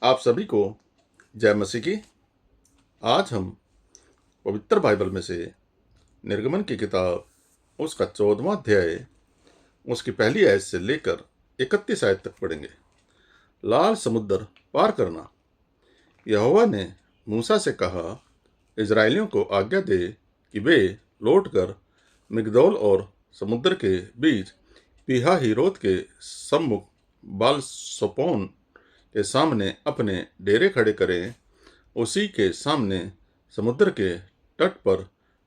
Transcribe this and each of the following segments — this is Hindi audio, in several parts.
आप सभी को जय मसीह की। आज हम पवित्र बाइबल में से निर्गमन की किताब उसका 14वां अध्याय उसकी पहली आयत से लेकर 31 आयत तक पढ़ेंगे। लाल समुद्र पार करना। यहोवा ने मूसा से कहा, इजरायलियों को आज्ञा दे कि वे लौटकर मिगदोल और समुद्र के बीच पीहा हिरोत के सम्मुख बाल सोपोन के सामने अपने डेरे खड़े करें। उसी के सामने समुद्र के तट पर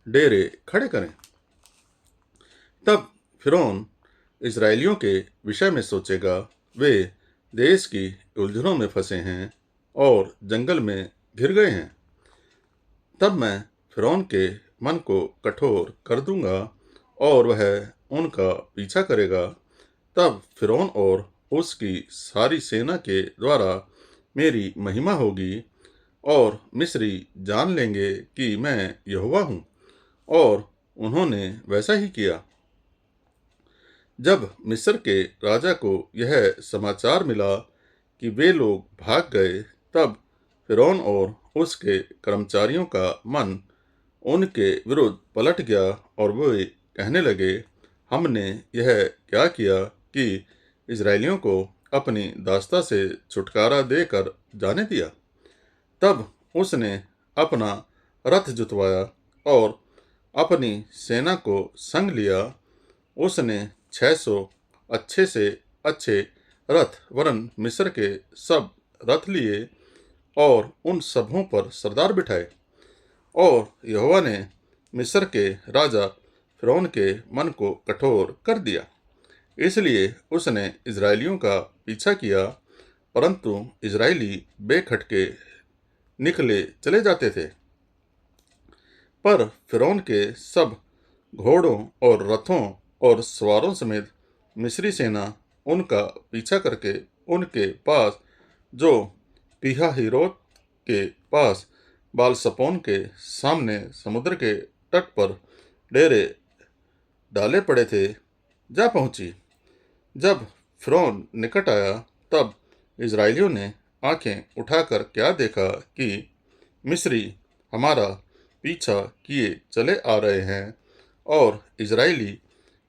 डेरे खड़े करें। तब फिरौन इजरायलियों के विषय में सोचेगा, वे देश की उलझनों में फंसे हैं और जंगल में घिर गए हैं। तब मैं फिरौन के मन को कठोर कर दूंगा और वह उनका पीछा करेगा। तब फिरौन और उसकी सारी सेना के द्वारा मेरी महिमा होगी और मिस्री जान लेंगे कि मैं यहोवा हूँ। और उन्होंने वैसा ही किया। जब मिस्र के राजा को यह समाचार मिला कि वे लोग भाग गए, तब फिरौन और उसके कर्मचारियों का मन उनके विरुद्ध पलट गया और वे कहने लगे, हमने यह क्या किया कि इजरायलियों को अपनी दास्ता से छुटकारा देकर जाने दिया। तब उसने अपना रथ जुतवाया और अपनी सेना को संग लिया। उसने 600 अच्छे से अच्छे रथ वरन मिस्र के सब रथ लिए और उन सबों पर सरदार बिठाए। और यहोवा ने मिस्र के राजा फिरौन के मन को कठोर कर दिया, इसलिए उसने इजरायलियों का पीछा किया, परंतु इजरायली बेखटके निकले चले जाते थे। पर फिरौन के सब घोड़ों और रथों और सवारों समेत मिस्री सेना उनका पीछा करके उनके पास, जो पीहा हिरोत के पास बालसपोन के सामने समुद्र के तट पर डेरे डाले पड़े थे, जा पहुंची। जब फिरौन निकट आया, तब इजरायलियों ने आंखें उठाकर क्या देखा कि मिस्री हमारा पीछा किए चले आ रहे हैं। और इजरायली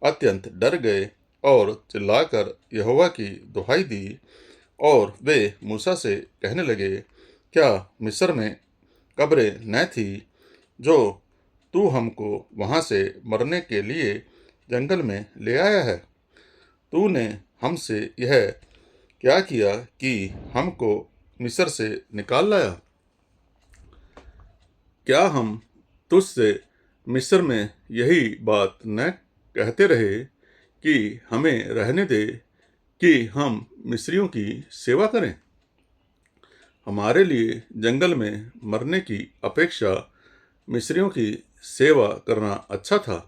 अत्यंत डर गए और चिल्लाकर यहोवा की दुहाई दी। और वे मूसा से कहने लगे, क्या मिस्र में कब्रें न थी जो तू हमको वहां से मरने के लिए जंगल में ले आया है? तूने हमसे यह क्या किया कि हमको मिस्र से निकाल लाया? क्या हम तुझसे मिस्र में यही बात न कहते रहे कि हमें रहने दे कि हम मिस्रियों की सेवा करें? हमारे लिए जंगल में मरने की अपेक्षा मिस्रियों की सेवा करना अच्छा था।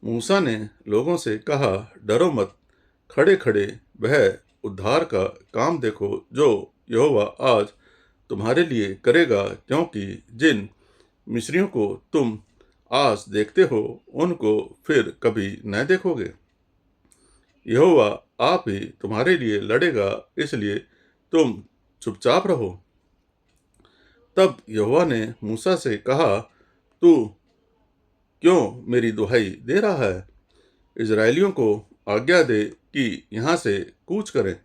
मूसा ने लोगों से कहा, डरो मत, खड़े खड़े वह उद्धार का काम देखो जो यहोवा आज तुम्हारे लिए करेगा, क्योंकि जिन मिस्रियों को तुम आज देखते हो उनको फिर कभी न देखोगे। यहोवा आप ही तुम्हारे लिए लड़ेगा, इसलिए तुम चुपचाप रहो। तब यहोवा ने मूसा से कहा, तू क्यों मेरी दुहाई दे रहा है? इजरायलियों को आज्ञा दे कि यहाँ से कूच करें।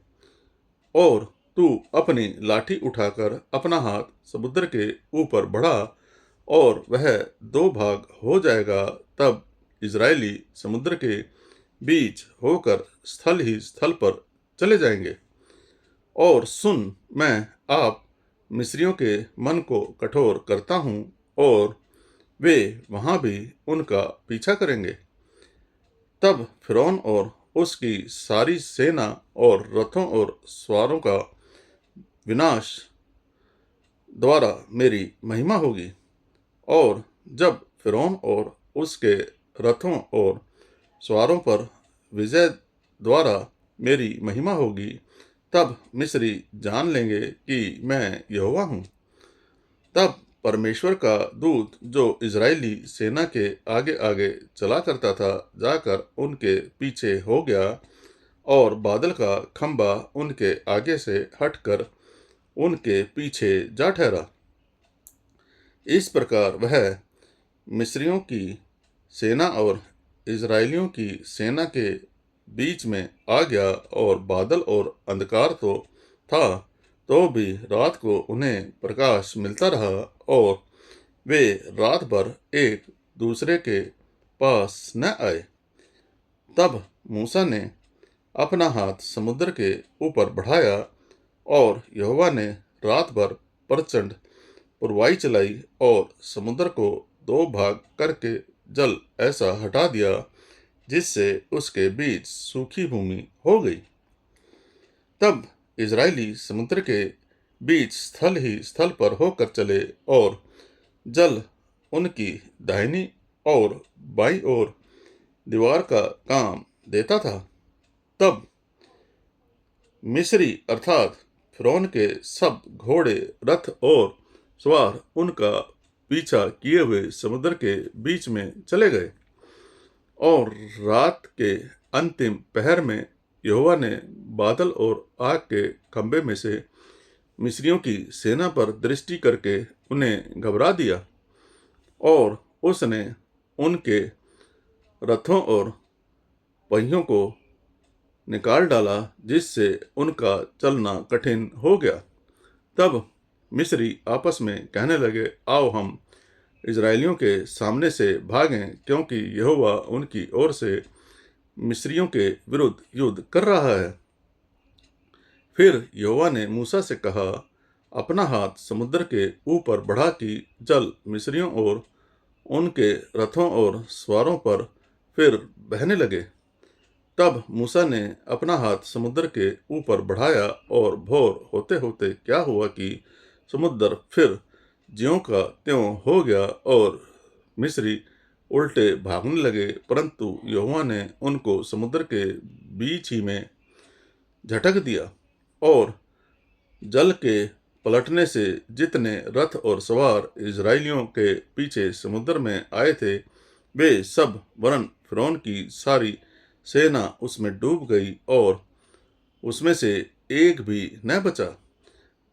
और तू अपनी लाठी उठाकर अपना हाथ समुद्र के ऊपर बढ़ा और वह दो भाग हो जाएगा। तब इजरायली समुद्र के बीच होकर स्थल ही स्थल पर चले जाएंगे। और सुन, मैं आप मिस्रियों के मन को कठोर करता हूँ और वे वहाँ भी उनका पीछा करेंगे। तब फिरौन और उसकी सारी सेना और रथों और सवारों का विनाश द्वारा मेरी महिमा होगी। और जब फिरौन और उसके रथों और सवारों पर विजय द्वारा मेरी महिमा होगी, तब मिस्री जान लेंगे कि मैं यहोवा हूँ। तब परमेश्वर का दूत जो इजरायली सेना के आगे आगे चला करता था, जाकर उनके पीछे हो गया और बादल का खंभा उनके आगे से हटकर उनके पीछे जा ठहरा। इस प्रकार वह मिस्रियों की सेना और इजरायलियों की सेना के बीच में आ गया, और बादल और अंधकार तो था, तो भी रात को उन्हें प्रकाश मिलता रहा, और वे रात भर एक दूसरे के पास न आए। तब मूसा ने अपना हाथ समुद्र के ऊपर बढ़ाया, और यहोवा ने रात भर प्रचंड पुरवाई चलाई, और समुद्र को दो भाग करके जल ऐसा हटा दिया जिससे उसके बीच सूखी भूमि हो गई। तब इजरायली समुद्र के बीच स्थल ही स्थल पर होकर चले, और जल उनकी दाहिनी और बाईं ओर दीवार का काम देता था। तब मिस्री अर्थात फिरौन के सब घोड़े, रथ और सवार उनका पीछा किए हुए समुद्र के बीच में चले गए। और रात के अंतिम पहर में यहोवा ने बादल और आग के खंभे में से मिस्रियों की सेना पर दृष्टि करके उन्हें घबरा दिया, और उसने उनके रथों और पहियों को निकाल डाला, जिससे उनका चलना कठिन हो गया। तब मिस्री आपस में कहने लगे, आओ हम इजरायलियों के सामने से भागें, क्योंकि यहोवा उनकी ओर से मिस्रियों के विरुद्ध युद्ध कर रहा है। फिर यहोवा ने मूसा से कहा, अपना हाथ समुद्र के ऊपर बढ़ा कि जल मिस्रियों और उनके रथों और सवारों पर फिर बहने लगे। तब मूसा ने अपना हाथ समुद्र के ऊपर बढ़ाया, और भोर होते होते क्या हुआ कि समुद्र फिर ज्यों का त्यों हो गया, और मिस्री उल्टे भागने लगे, परंतु यहोवा ने उनको समुद्र के बीच ही में झटक दिया, और जल के पलटने से जितने रथ और सवार इजरायलियों के पीछे समुद्र में आए थे, वे सब वरन फिरौन की सारी सेना उसमें डूब गई, और उसमें से एक भी न बचा।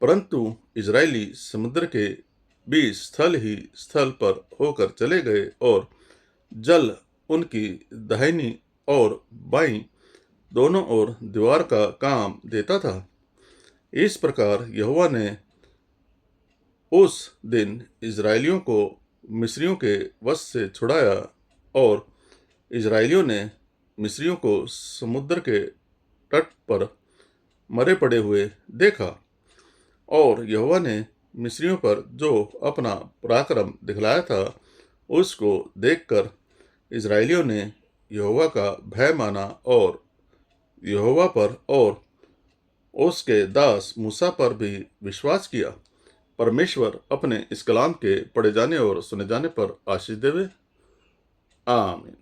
परंतु इजरायली समुद्र के बीच स्थल ही स्थल पर होकर चले गए, और जल उनकी दाहिनी और बाईं दोनों ओर दीवार का काम देता था। इस प्रकार यहोवा ने उस दिन इजरायलियों को मिस्रियों के वश से छुड़ाया, और इजरायलियों ने मिस्रियों को समुद्र के तट पर मरे पड़े हुए देखा। और यहोवा ने मिस्रियों पर जो अपना पराक्रम दिखलाया था, उसको देखकर इजरायलियों ने यहोवा का भय माना, और यहोवा पर और उसके दास मूसा पर भी विश्वास किया। परमेश्वर अपने इस कलाम के पढ़े जाने और सुने जाने पर आशीष देवे। आमीन।